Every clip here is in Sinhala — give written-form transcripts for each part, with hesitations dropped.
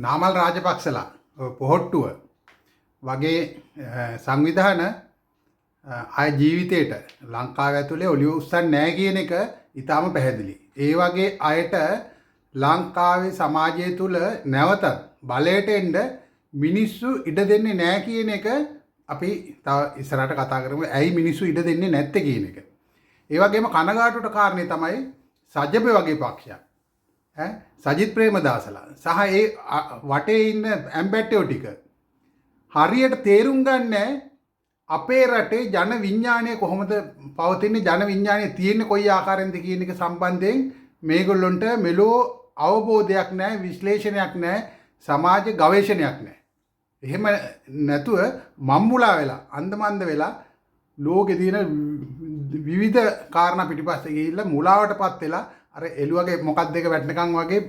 නාමල් රාජපක්ෂලා පොහොට්ටුව වගේ සංවිධාන අය ජීවිතයට ලංකාව ඇතුලේ ඔලිය උස්සන්නේ නැහැ කියන එක ඊටාම පැහැදිලි. ඒ වගේ අයට ලංකාවේ සමාජය තුල නැවත බලයට එන්න මිනිස්සු ඉඩ දෙන්නේ නැහැ කියන එක අපි තව ඉස්සරහට කතා කරමු. ඇයි මිනිස්සු ඉඩ දෙන්නේ නැත්තේ කියන එක. ඒ වගේම කනගාටුවට කාරණේ තමයි සජ්ජබේ වගේ පක්ෂයක්. සජිත් ප්‍රේමදාසලා සහ ඒ වටේ ඉන්න ඇම්බැට්ටෝ ටික හරියට තේරුම් ගන්න අපේ රටේ ජන විඥානය කොහොමද පවතින්නේ, ජන විඥානය තියෙන්නේ කොයි ආකාරයෙන්ද කියන එක සම්බන්ධයෙන් මේගොල්ලොන්ට මෙලෝ අවබෝධයක් නැහැ, විශ්ලේෂණයක් නැහැ, සමාජ ගවේෂණයක් නැහැ. එහෙම නැතුව මම්මුලා වෙලා අන්දමන්ද වෙලා ලෝකේ තියෙන විවිධ කාරණා පිටිපස්සේ ගිහිල්ලා මුලාවටපත් වෙලා අර එළුවගේ මොකක් දෙක වැටෙනකන් වගේ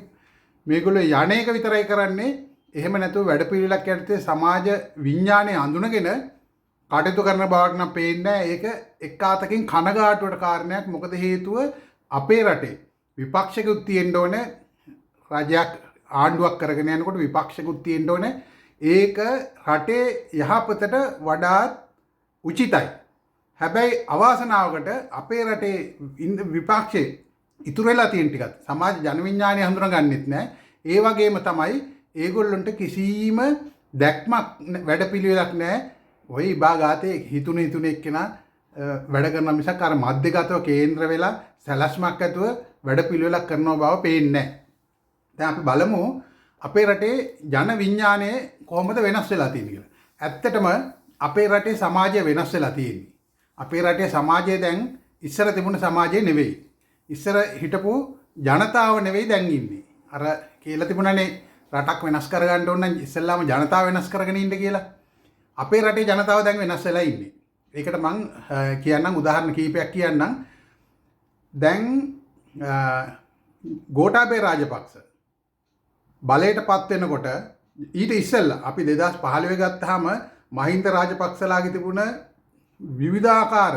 මේගොල්ලෝ යන්නේක විතරයි කරන්නේ. එහෙම නැතුව වැඩපිළිවෙලක් යටතේ සමාජ විඥානය අඳුනගෙන කටයුතු කරන බවට නම් පේන්නේ. ඒක එක් අතකින් කනගාටුවට කාරණයක්. මොකද හේතුව අපේ රටේ විපක්ෂකුත් තියෙන්න ඕනේ, රජයක් ආණ්ඩුවක් කරගෙන යනකොට විපක්ෂකුත් තියෙන්න ඕනේ. ඒක රටේ යහපතට වඩාත් උචිතයි. හැබැයි අවාසනාවකට අපේ රටේ විපක්ෂේ ඉතුරු වෙලා තියෙන ටිකත් සමාජ ජන විඥානය හඳුනගන්නෙත් නැහැ. ඒ වගේම තමයි ඒගොල්ලන්ට කිසිම දැක්මක් වැඩපිළිවෙලක් නැහැ. ওই විභාගාතේ හිතුන එක්කෙනා වැඩ කරන මිසක් අර මධ්‍යගතව කේන්ද්‍ර වෙලා සැලැස්මක් ඇතුව වැඩපිළිවෙලක් කරනව බව පේන්නේ නැහැ. දැන් අපි බලමු අපේ රටේ ජන විඥානය කොහොමද වෙනස් වෙලා තියෙන්නේ කියලා. ඇත්තටම අපේ රටේ සමාජය වෙනස් වෙලා තියෙන්නේ. අපේ රටේ සමාජය දැන් ඉස්සර තිබුණ සමාජය නෙවෙයි. ඉස්සර හිටපු ජනතාව නෙවෙයි දැන් ඉන්නේ. අර කියලා තිබුණානේ රටක් වෙනස් කරගන්න ඕන නම් ඉස්සෙල්ලාම ජනතාව වෙනස් කරගෙන ඉන්න කියලා. අපේ රටේ ජනතාව දැන් වෙනස් වෙලා ඉන්නේ. ඒකට මම කියන්නම්, උදාහරණ කීපයක් කියන්නම්. දැන් ගෝඨාභය රාජපක්ෂ බලයටපත් වෙනකොට ඊට ඉස්සෙල්ලා අපි 2015 ගත්තාම මහින්ද රාජපක්ෂලාගේ තිබුණ විවිධාකාර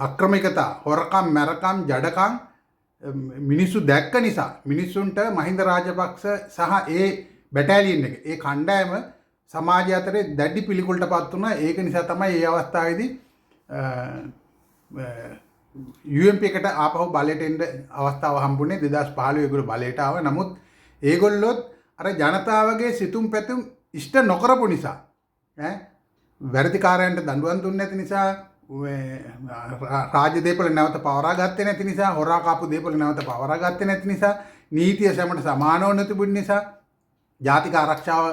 අක්‍රමිකතා, හොරකම්, මැරකම්, ජඩකම් මිනිස්සු දැක්ක නිසා මිනිස්සුන්ට මහින්ද රාජපක්ෂ සහ ඒ බැටාලියන් එක, ඒ කණ්ඩායම සමාජය අතරේ දැඩි පිළිකුලටපත් වුණා. ඒක නිසා තමයි මේ අවස්ථාවේදී UMP එකට ආපහු බලයට එන්න අවස්ථාව හම්බුනේ. 2015 ඒගොල්ලෝ බලයට ආවා. නමුත් ඒගොල්ලොත් අර ජනතාවගේ සිතුම් පැතුම් ඉෂ්ට නොකරපු නිසා, වැරදිකාරයන්ට දඬුවම් දුන්නේ නැති නිසා, රාජ්‍ය දේපල නැවත පවරා ගත්තේ නැති නිසා, හොරා කාපු දේපල නැවත පවරා ගත්තේ නැති නිසා, නීතිය සැමට සමානව නැතිබුන නිසා, ජාතික ආරක්ෂාව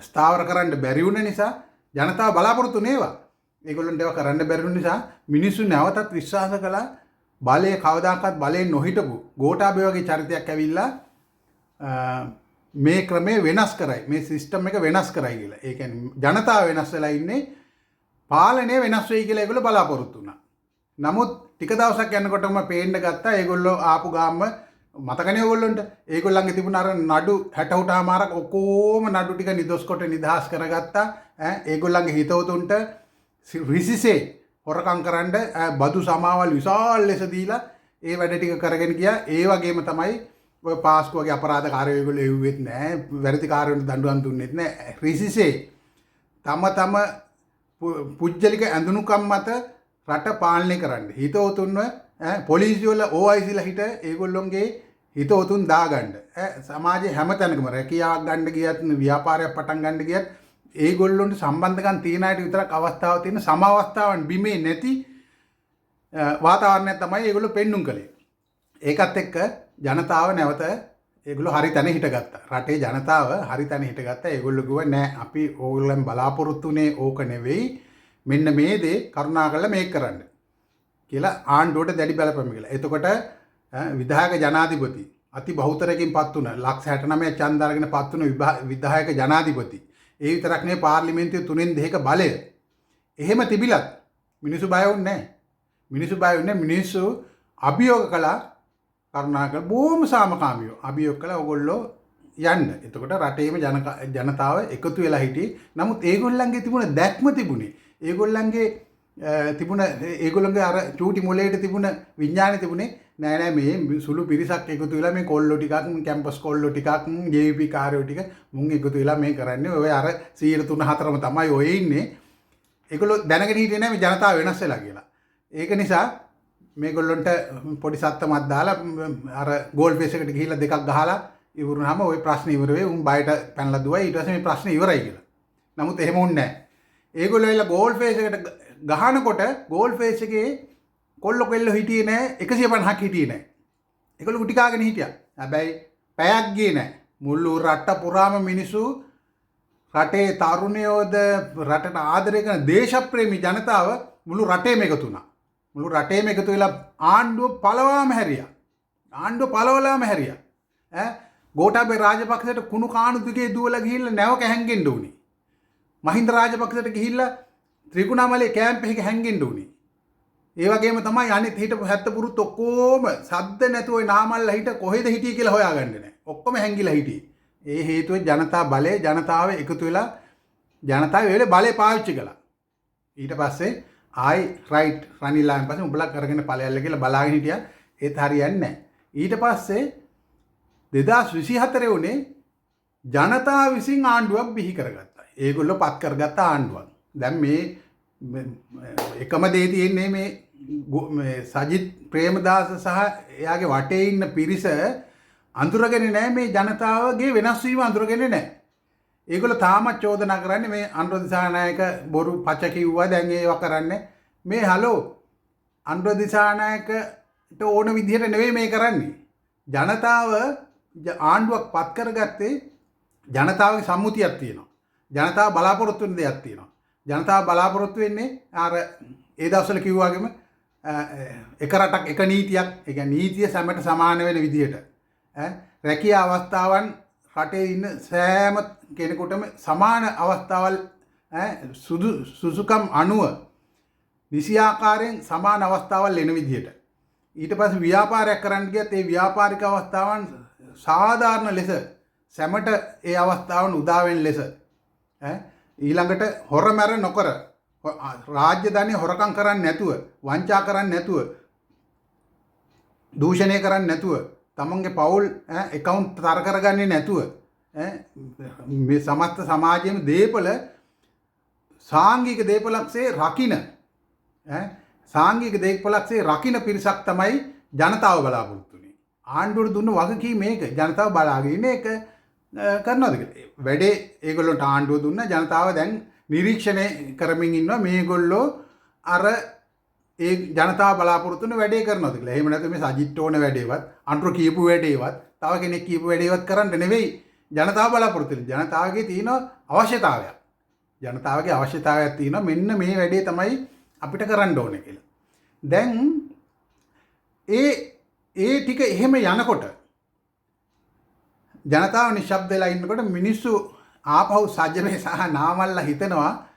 ස්ථාවර කරන්න බැරි වුණ නිසා ජනතාව බලාපොරොත්තු නේවා. ඒගොල්ලන්ට ඒවා කරන්න බැරි වුණ නිසා මිනිස්සු නැවතත් විශ්වාස කළා බලය කවදාකවත් බලයෙන් නොහිටපු ගෝඨාභය වගේ චරිතයක් ඇවිල්ලා මේ ක්‍රමය වෙනස් කරයි, මේ සිස්ටම් එක වෙනස් කරයි කියලා. ඒ කියන්නේ ජනතාව වෙනස් වෙලා ඉන්නේ, පාලනය වෙනස් වෙයි කියලා ඒගොල්ලෝ බලාපොරොත්තු වුණා. නමුත් ටික දවසක් යනකොටම පේන්න ගත්තා ඒගොල්ලෝ ආපු ගාම මතකනේ ඔයගොල්ලොන්ට ඒගොල්ලන්ගේ තිබුණ අර නඩු 60ටමාරක් ඔක්කොම නඩු ටික නිදොස් කොට නිදහස් කරගත්තා. ඒගොල්ලන්ගේ හිතවතුන්ට රිසිසේ හොරකම් කරන්න බදු සමාවල් විශාල ලෙස දීලා ඒ වැඩ ටික කරගෙන ගියා. ඒ වගේම තමයි ඔය පාස්කු වගේ අපරාධකාරයෝ ඒගොල්ලෝ එව්වෙත් නැහැ, වැරදිකාරයන්ට දඬුවම් දුන්නෙත් නැහැ. රිසිසේ තම පුජ්‍යලික ඇඳුනුකම් මත රට පාලනය කරන්න හිතවතුන්ව පොලිසිය වල OICලා හිට ඒගොල්ලොන්ගේ හිතවතුන් දාගන්න. සමාජයේ හැම තැනකම රැකියාවක් ගන්න ගියත්, ව්‍යාපාරයක් පටන් ගන්න ගියත් ඒගොල්ලොන්ට සම්බන්ධකම් තියන අයට විතරක් අවස්ථාවක් තියෙන, සම අවස්ථාවන් බිමේ නැති වාතාවරණයක් තමයි ඒගොල්ලෝ පෙන්눔 කළේ. ඒකත් එක්ක ජනතාව නැවත ඒගොල්ලෝ හරි තැන හිටගත්තා. රටේ ජනතාව හරි තැන හිටගත්තා. ඒගොල්ලෝ කිව්වා නෑ, අපි ඕගොල්ලන් බලාපොරොත්තුනේ ඕක නෙවෙයි, මෙන්න මේ දේ කරුණාකරලා මේක කරන්න කියලා ආණ්ඩුවට දැඩි බලපෑම කළා. එතකොට විධායක ජනාධිපති අති බහුතරකින් පත් වුණ, ලක්ෂ 69 ඡන්ද අරගෙන පත් වුණ විධායක ජනාධිපති. ඒ විතරක් නෙවෙයි, පාර්ලිමේන්තුවේ 3න් 2ක බලය. එහෙම තිබිලත් මිනිස්සු බය වුණේ නැහැ. මිනිස්සු අභියෝග කළා. කරුණාකර බොහොම සාමකාමීව අභියෝග කළා ඕගොල්ලෝ යන්න. එතකොට රටේම ජනතාව එකතු වෙලා හිටියේ. නමුත් ඒගොල්ලන්ගේ තිබුණ දැක්ම තිබුණේ, ඒගොල්ලන්ගේ තිබුණ ඒගොල්ලන්ගේ අර චූටි මොලේට තිබුණ විඥානේ තිබුණේ නෑ නෑ මේ සුළු පිරිසක් එකතු වෙලා මේ කොල්ලෝ ටිකක් කැම්පස් කොල්ලෝ ටිකක් JVP කාර්යෝ ටික මුන් එකතු වෙලා මේ කරන්නේ ඔය අර 103-4ම තමයි ඔය ඉන්නේ. ඒගොල්ලෝ දැනගෙන හිටියේ නෑ මේ ජනතාව වෙනස් වෙලා කියලා. ඒක නිසා මේගොල්ලන්ට පොඩි සත්තමක් දාලා අර ගෝල් ෆේස් එකට ගිහිල්ලා දෙකක් ගහලා ඉවරුනහම ওই ප්‍රශ්නේ ඉවර වෙයි. උන් බයට පැනලා දුවයි. ඊට පස්සේ මේ ප්‍රශ්නේ ඉවරයි කියලා. නමුත් එහෙම වුන්නේ නෑ. ඒගොල්ලෝ එලා ගෝල් ෆේස් එකට ගහනකොට ගෝල් ෆේස් එකේ කොල්ල කෙල්ල හිටියේ නෑ 150ක් හිටියේ නෑ. ඒගොල්ලෝ ගුටි කාගෙන හිටියා. හැබැයි පැයක් ගියේ නෑ. මුළු රට පුරාම මිනිස්සු රටේ තරුණයෝද රටට ආදරය කරන දේශප්‍රේමී ජනතාව මුළු රටේම එකතු වුණා. මුළු රටේම එකතු වෙලා ආණ්ඩුව පළවාම හැරියා. ආණ්ඩුව පළවලාම හැරියා. ගෝඨාභය රාජපක්ෂට කුණු කාණු දිගේ දුවලා ගිහිල්ලා නැවක හැංගෙන්න උනේ. මහින්ද රාජපක්ෂට ගිහිල්ලා ත්‍රිකුණාමලේ කැම්ප් එකක හැංගෙන්න උනේ. ඒ වගේම තමයි අනිත් හිටපු 70 පුරුත් ඔක්කොම සද්ද නැතුව ওই නාමල්ලා හිට කොහෙද හිටියේ කියලා හොයාගන්නේ නැහැ. ඔක්කොම හැංගිලා හිටියේ. ඒ හේතුව ජනතා බලය ජනතාව එකතු වෙලා ජනතාව වෙලේ බලය පාවිච්චි කළා. ඊට පස්සේ ආයි රයිට් රනිලාන් පස්සේ උඹලා කරගෙන ඵලයල්ල කියලා බලාගෙන හිටියා. ඒත් හරියන්නේ නැහැ. ඊට පස්සේ 2024 උනේ ජනතාව විසින් ආණ්ඩුවක් බිහි කරගත්තා. ඒගොල්ලෝ පත් කරගත්ත ආණ්ඩුවක්. දැන් මේ එකම දේ තියෙන්නේ මේ සජිත් ප්‍රේමදාස සහ එයාගේ වටේ ඉන්න පිරිස අඳුරගෙන නැහැ මේ ජනතාවගේ වෙනස් වීම අඳුරගෙන නැහැ. ඒගොල්ලෝ තාමත් චෝදනා කරන්නේ මේ අනුර දිසානායක බොරු පච කිව්වා දැන් ඒව කරන්නේ. මේ හලෝ අනුර දිසානායකට ඕන විදිහට නෙවෙයි මේ කරන්නේ. ජනතාව ආණ්ඩුවක් පත් කරගත්තේ ජනතාවගේ සම්මුතියක් තියෙනවා. ජනතාව බලාපොරොත්තු වෙන දෙයක් තියෙනවා. ජනතාව බලාපොරොත්තු වෙන්නේ අර ඒ දවස්වල කිව්වාගෙම එක රටක් එක නීතියක්. ඒ කියන්නේ නීතිය සැමට සමාන වෙන විදිහට රැකියා අවස්ථාවන් රටේ ඉන්න සෑම කෙනෙකුටම සමාන අවස්ථාවල් සුසුකම් අනුව නිසියාකාරයෙන් සමාන අවස්ථාවල් එන විදිහට. ඊට පස්සේ ව්‍යාපාරයක් කරන්න ගියත් ඒ ව්‍යාපාරික අවස්ථාවන් සාධාරණ ලෙස සැමට ඒ අවස්ථාවන් උදා වෙන ලෙස ඊළඟට හොරමැර නොකර රාජ්‍ය ධනෙ හොරකම් කරන්නේ නැතුව වංචා කරන්නේ නැතුව දූෂණය කරන්නේ නැතුව තමන්ගේ පවුල් account තර කරගන්නේ නැතුව මේ සමස්ත සමාජයේම දේපල සාංගික දේපලක්සේ රකින්න සාංගික දේපලක්සේ රකින්න පිරිසක් තමයි ජනතාව බලාපොරොත්තු වෙන්නේ. ආණ්ඩුවට දුන්න වගකීම මේක ජනතාව බලාගෙන ඉන්න එක කරනවද කියලා. වැඩේ ඒගොල්ලන්ට ආණ්ඩුව දුන්න ජනතාව දැන් නිරීක්ෂණය කරමින් ඉන්නවා මේගොල්ලෝ අර ඒ ජනතාව බලාපොරොත්තු වෙන වැඩේ කරනවද කියලා. එහෙම නැත්නම් මේ සජිත් ඕන වැඩේවත් අන්තර කියපු වැඩේවත් තව කෙනෙක් කියපු වැඩේවත් කරන්න නෙවෙයි ජනතාව බලාපොරොත්තු වෙන්නේ. ජනතාවගේ තියෙන අවශ්‍යතාවයක්. ජනතාවගේ අවශ්‍යතාවයක් තියෙනවා මෙන්න මේ වැඩේ තමයි අපිට කරන්න ඕනේ කියලා. දැන් ඒ ටික එහෙම යනකොට ජනතාව නිශ්ශබ්ද වෙලා ඉන්නකොට මිනිස්සු ආපහු සජ්ජනේ සහ නාමල්ලා හිතනවා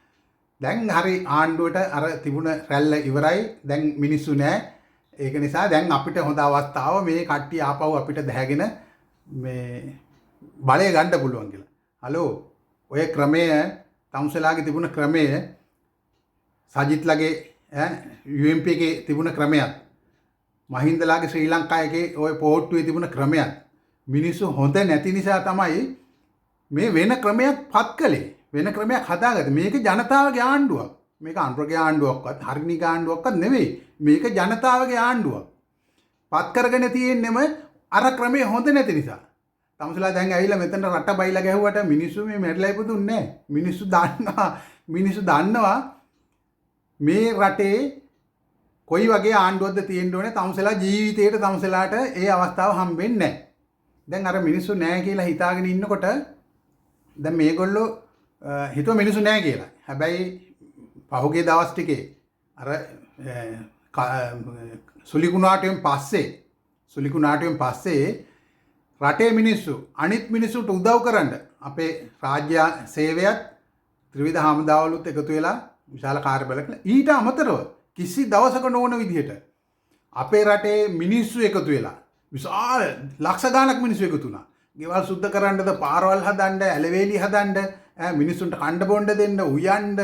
දැන් හරි ආණ්ඩුවට අර තිබුණ රැල්ල ඉවරයි දැන් මිනිස්සු නැහැ. ඒක නිසා දැන් අපිට හොඳ අවස්ථාව මේ කට්ටිය ආපහු අපිට දැහැගෙන මේ බලය ගන්න පුළුවන් කියලා. හලෝ ඔය ක්‍රමය තමුසලාගේ තිබුණ ක්‍රමය සජිත්ලාගේ UMP එකේ තිබුණ ක්‍රමයක් මහින්දලාගේ ශ්‍රී ලංකාවේ ඔය පොහොට්ටුවේ තිබුණ ක්‍රමයක් මිනිස්සු හොඳ නැති නිසා තමයි මේ වෙන ක්‍රමයක් පත් කළේ. වෙන ක්‍රමයක් හදාගත්තේ. මේක ජනතාවගේ ආණ්ඩුවක්. මේක අනුරගේ ආණ්ඩුවක්වත් හරිනික ආණ්ඩුවක්වත් නෙවෙයි. මේක ජනතාවගේ ආණ්ඩුවක්. පත් කරගෙන තියෙන්නෙම අර ක්‍රමය හොඳ නැති නිසා. තමුසලා දැන් ඇවිල්ලා මෙතන රට බයිලා ගැහුවට මිනිස්සු මේ මැරිලා ඉපදුන්නේ නැහැ. මිනිස්සු දන්නවා මේ රටේ කොයි වගේ ආණ්ඩුවක්ද තියෙන්න ඕනේ. තමුසලා ජීවිතේට තමුසලාට ඒ අවස්ථාව හම්බෙන්නේ නැහැ. දැන් අර මිනිස්සු නැහැ කියලා හිතාගෙන ඉන්නකොට දැන් මේගොල්ලෝ හිතුව මිනිස්සු නැහැ කියලා. හැබැයි පහුගිය දවස් ටිකේ අර සුලිකුණාටුවෙන් පස්සේ රටේ මිනිස්සු අනිත් මිනිස්සුන්ට උදව් කරන්න අපේ රාජ්‍ය සේවයත් ත්‍රිවිධ හමුදාවලුත් එකතු වෙලා විශාල කාර්යබලයක් ඊට අමතරව කිසි දවසක නොවන විදිහට අපේ රටේ මිනිස්සු එකතු වෙලා විශාල ලක්ෂ ගාණක් මිනිස්සු එකතු වුණා. ගෙවල් සුද්ධ කරන්නද පාරවල් හදන්න ඇලවේලි හදන්න මිනිස්සුන්ට කණ්ඩ බොණ්ඩ දෙන්න උයන්න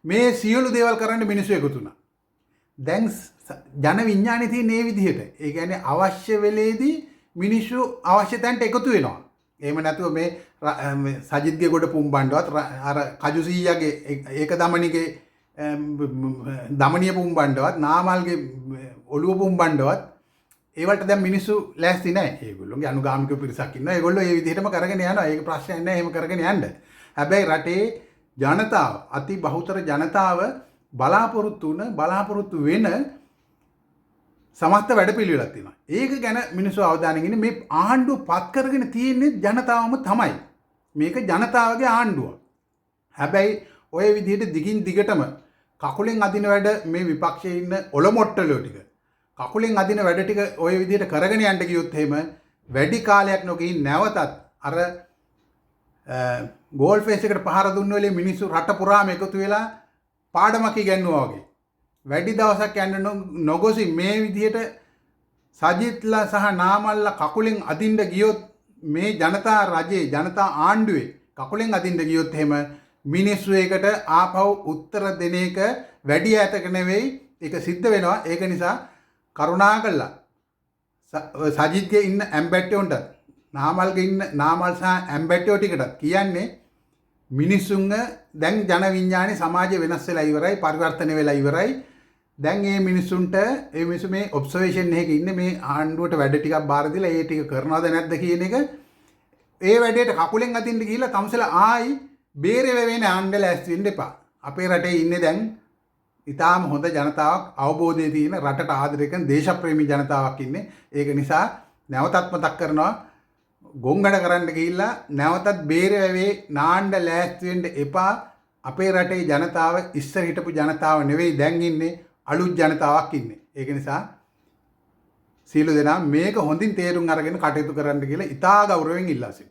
මේ සියලු දේවල් කරන්න මිනිස්සු එකතු වුණා. දැන් ජන විඥානේ තියෙන මේ විදිහට. ඒ කියන්නේ අවශ්‍ය වෙලේදී මිනිස්සු අවශ්‍ය තැනට එකතු වෙනවා. එහෙම නැතුව මේ සජිත්ගේ ගොඩ පුම්බන්නවත් අර කජු සීයාගේ ඒක දමනිගේ දමනිය පුම්බන්නවත් නාමල්ගේ ඔළුව පුම්බන්නවත් ඒවලට දැන් මිනිස්සු ලෑස්ති නැහැ. ඒගොල්ලෝගේ අනුගාමික පිරිසක් ඉන්නවා. ඒගොල්ලෝ ඒ විදිහටම කරගෙන යනවා. ඒක ප්‍රශ්නයක් නැහැ. එහෙම කරගෙන යන්න. හැබැයි රටේ ජනතාව අති බහුතර ජනතාව බලාපොරොත්තු වෙන සමස්ත වැඩපිළිවෙලක් තියෙනවා. ඒක ගැන මිනිස්සු අවධානයෙන් ඉන්නේ. මේ ආණ්ඩුව පත් කරගෙන තියෙන්නේ ජනතාවම තමයි. මේක ජනතාවගේ ආණ්ඩුව. හැබැයි ඔය විදිහට දිගින් දිගටම කකුලෙන් අදින වැඩ මේ විපක්ෂයේ ඉන්න ඔලොමොට්ටලෝ ටික කකුලෙන් අදින වැඩ ටික ඔය විදිහට කරගෙන යන්න ගියොත් එහෙම වැඩි කාලයක් නොගින් නැවතත් අර ගෝල් ෆේස් එකට පහර දුන්න වෙලේ මිනිස්සු රට පුරාම එකතු වෙලා පාඩමක් ඉගෙනුවා වගේ වැඩි දවසක් යන්න නොගොසි මේ විදිහට සජිත්ලා සහ නාමල්ලා කකුලෙන් අදින්න ගියොත් මේ ජනතා රජයේ ජනතා ආණ්ඩුවේ කකුලෙන් අදින්න ගියොත් එහෙම මිනිස්සු ඒකට ආපහු උත්තර දෙන එක වැඩි ඈතක නෙවෙයි ඒක සිද්ධ වෙනවා. ඒක නිසා කරුණාකරලා සජිත්ගේ ඉන්න ඇම්බැට්ටෝන්ට නාමල්ගේ ඉන්න නාමල් සහ ඇම්බැට්ටෝ ටිකට කියන්නේ මිනිස්සුන්ව දැන් ජන විඥානේ සමාජය වෙනස් වෙලා ඉවරයි පරිවර්තනය වෙලා ඉවරයි. දැන් මේ මිනිස්සුන්ට මේ මිනිස්සු මේ ඔබ්සර්වේෂන් එකක ඉන්නේ මේ ආණ්ඩුවට වැඩ ටිකක් බාර දීලා ඒ ටික කරනවද නැද්ද කියන එක ඒ වැඩේට කකුලෙන් අදින්න ගිහිල්ලා තමසලා ආයි බේරෙ වෙවෙන ආණ්ඩල ඇස් වෙන්න එපා. අපේ රටේ ඉන්නේ දැන් ඉතාම හොඳ ජනතාවක් අවබෝධයේ තියෙන රටට ආදරය කරන දේශප්‍රේමී ජනතාවක් ඉන්නේ. ඒක නිසා නැවතත් මතක් කරනවා ගොංගඩ කරන්න ගිහිල්ලා නැවතත් බේරෙ වෙවේ නාණ්ඩ ලෑස්ති වෙන්න එපා. අපේ රටේ ජනතාව ඉස්සර හිටපු ජනතාව නෙවෙයි දැන් ඉන්නේ අලුත් ජනතාවක් ඉන්නේ. ඒක නිසා සියලු දෙනා මේක හොඳින් තේරුම් අරගෙන කටයුතු කරන්න කියලා ඉතා ගෞරවයෙන් ඉල්ලා සිටිනවා.